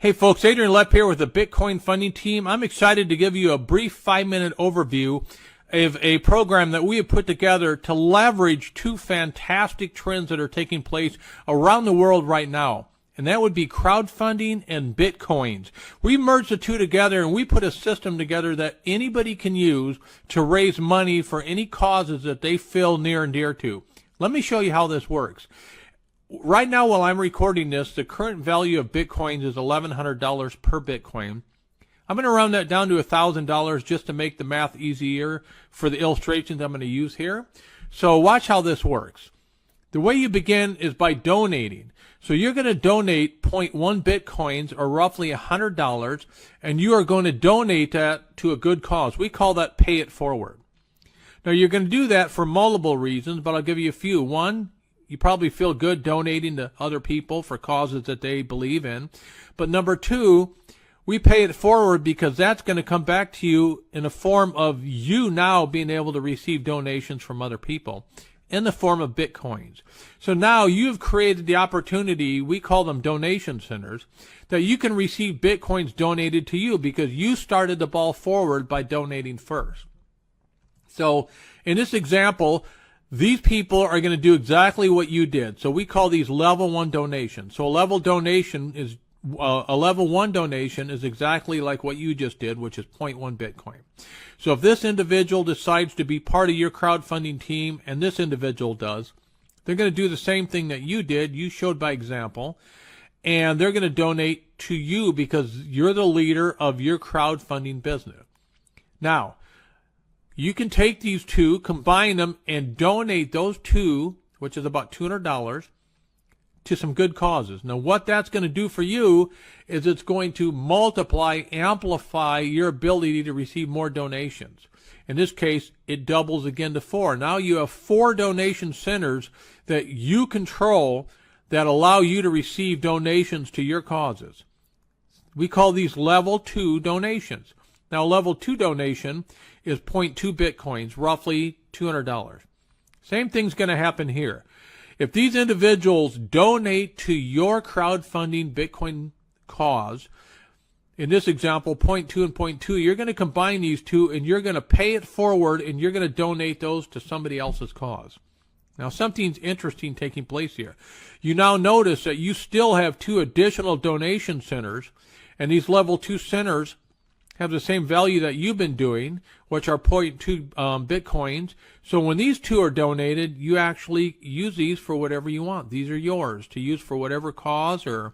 Hey folks, Adrian Lepp here with the Bitcoin funding team. I'm excited to give you a brief 5-minute overview of a program that we have put together to leverage two fantastic trends that are taking place around the world right now. And that would be crowdfunding and Bitcoins. We merged the two together and we put a system together that anybody can use to raise money for any causes that they feel near and dear to. Let me show you how this works. Right now, while I'm recording this, the current value of Bitcoins is $1,100 per Bitcoin. I'm going to round that down to $1,000 just to make the math easier for the illustrations I'm going to use here. So watch how this works. The way you begin is by donating. So you're going to donate 0.1 Bitcoins, or roughly $100, and you are going to donate that to a good cause. We call that pay it forward. Now you're going to do that for multiple reasons, but I'll give you a few. One, you probably feel good donating to other people for causes that they believe in. But number two, we pay it forward because that's going to come back to you in the form of you now being able to receive donations from other people in the form of Bitcoins. So now you've created the opportunity, we call them donation centers, that you can receive Bitcoins donated to you because you started the ball forward by donating first. So in this example, these people are going to do exactly what you did. So we call these level 1 donations. So a level 1 donation is exactly like what you just did, which is 0.1 Bitcoin. So if this individual decides to be part of your crowdfunding team, and this individual does, they're going to do the same thing that you did. You showed by example, and they're going to donate to you because you're the leader of your crowdfunding business. Now, you can take these two, combine them, and donate those two, which is about $200, to some good causes. Now, what that's going to do for you is it's going to multiply, amplify your ability to receive more donations. In this case, it doubles again to 4. Now you have 4 donation centers that you control that allow you to receive donations to your causes. We call these level 2 donations. Now, level 2 donation is 0.2 Bitcoins, roughly $200. Same thing's going to happen here. If these individuals donate to your crowdfunding Bitcoin cause, in this example, 0.2 and 0.2, you're going to combine these two and you're going to pay it forward and you're going to donate those to somebody else's cause. Now, something's interesting taking place here. You now notice that you still have 2 additional donation centers, and these level 2 centers have the same value that you've been doing, which are 0.2 Bitcoins. So when these 2 are donated, you actually use these for whatever you want. These are yours to use for whatever cause or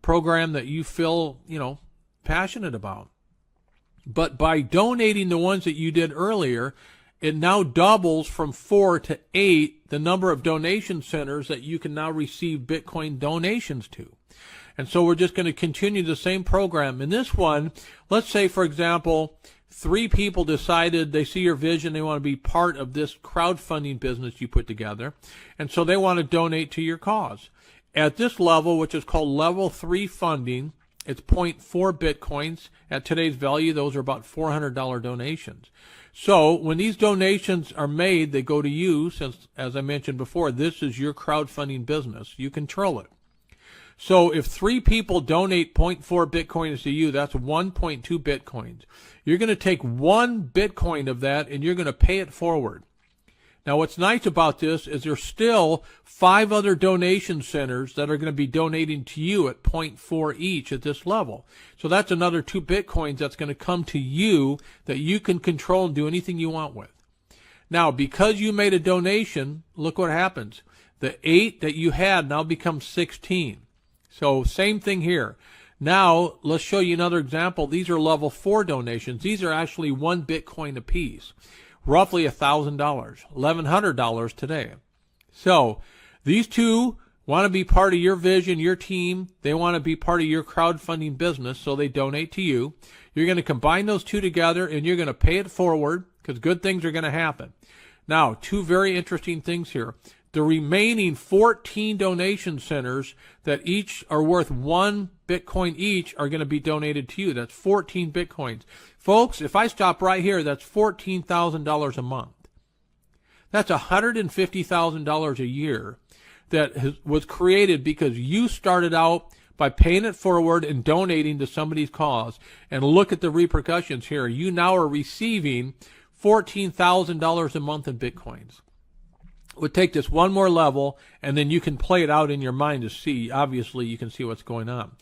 program that you feel, passionate about. But by donating the ones that you did earlier, it now doubles from 4 to 8 the number of donation centers that you can now receive Bitcoin donations to. And so we're just going to continue the same program. In this one, let's say, for example, 3 people decided they see your vision, they want to be part of this crowdfunding business you put together, and so they want to donate to your cause. At this level, which is called level 3 funding, it's 0.4 Bitcoins. At today's value, those are about $400 donations. So when these donations are made, they go to you, since, as I mentioned before, this is your crowdfunding business. You control it. So if 3 people donate 0.4 Bitcoins to you, that's 1.2 Bitcoins. You're going to take 1 Bitcoin of that and you're going to pay it forward. Now, what's nice about this is there's still 5 other donation centers that are going to be donating to you at 0.4 each at this level. So that's another 2 Bitcoins that's going to come to you that you can control and do anything you want with. Now, because you made a donation, look what happens. The 8 that you had now becomes 16. So same thing here. Now, let's show you another example. These are level 4 donations. These are actually 1 Bitcoin apiece, roughly $1,000, $1,100 today. So these 2 want to be part of your vision, your team. They want to be part of your crowdfunding business, so they donate to you. You're going to combine those 2 together, and you're going to pay it forward because good things are going to happen. Now, 2 very interesting things here. The remaining 14 donation centers that each are worth 1 Bitcoin each are going to be donated to you. That's 14 Bitcoins. Folks, if I stop right here, that's $14,000 a month. That's $150,000 a year that was created because you started out by paying it forward and donating to somebody's cause. And look at the repercussions here. You now are receiving $14,000 a month in Bitcoins. It would take this one more level, and then you can play it out in your mind to see. Obviously, you can see what's going on.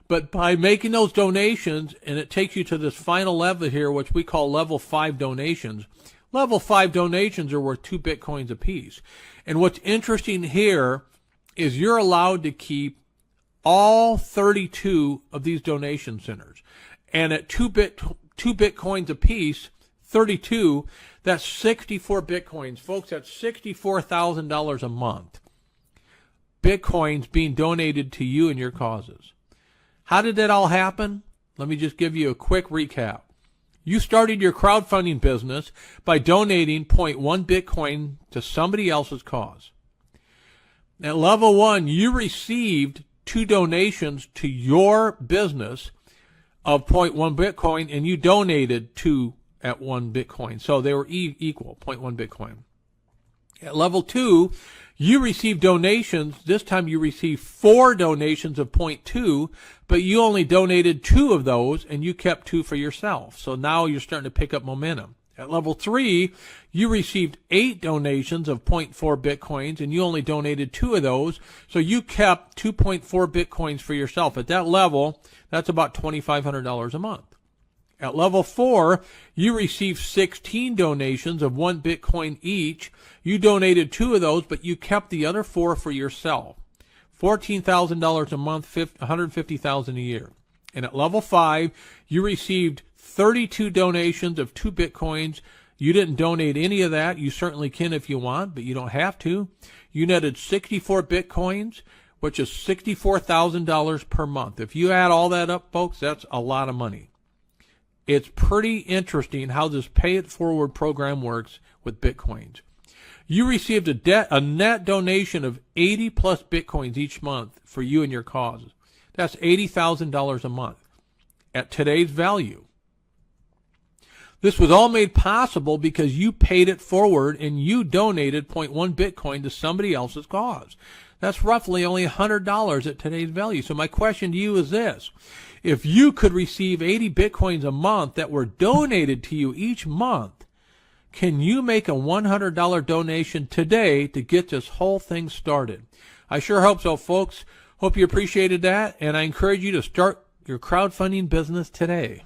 But by making those donations, and it takes you to this final level here, which we call level 5 donations. Level 5 donations are worth 2 Bitcoins apiece. And what's interesting here is you're allowed to keep all 32 of these donation centers. And at 2 Bitcoins apiece, 32, that's 64 Bitcoins. Folks, that's $64,000 a month. Bitcoins being donated to you and your causes. How did that all happen? Let me just give you a quick recap. You started your crowdfunding business by donating 0.1 Bitcoin to somebody else's cause. At level 1, you received 2 donations to your business of 0.1 Bitcoin, and you donated 2 at 1 Bitcoin. So they were equal, 0.1 Bitcoin. At level 2, you received donations. This time you received 4 donations of 0.2, but you only donated 2 of those, and you kept 2 for yourself. So now you're starting to pick up momentum. At level 3, you received 8 donations of 0.4 Bitcoins, and you only donated 2 of those, so you kept 2.4 Bitcoins for yourself. At that level, that's about $2,500 a month. At level 4, you received 16 donations of 1 Bitcoin each. You donated 2 of those, but you kept the other 4 for yourself. $14,000 a month, $150,000 a year. And at level 5, you received 32 donations of 2 Bitcoins. You didn't donate any of that. You certainly can if you want, but you don't have to. You netted 64 Bitcoins, which is $64,000 per month. If you add all that up, folks, that's a lot of money. It's pretty interesting how this Pay It Forward program works with Bitcoins. You received a net donation of 80 plus Bitcoins each month for you and your causes. That's $80,000 a month at today's value. This was all made possible because you paid it forward and you donated 0.1 Bitcoin to somebody else's cause. That's roughly only $100 at today's value. So my question to you is this. If you could receive 80 Bitcoins a month that were donated to you each month, can you make a $100 donation today to get this whole thing started? I sure hope so, folks. Hope you appreciated that, and I encourage you to start your crowdfunding business today.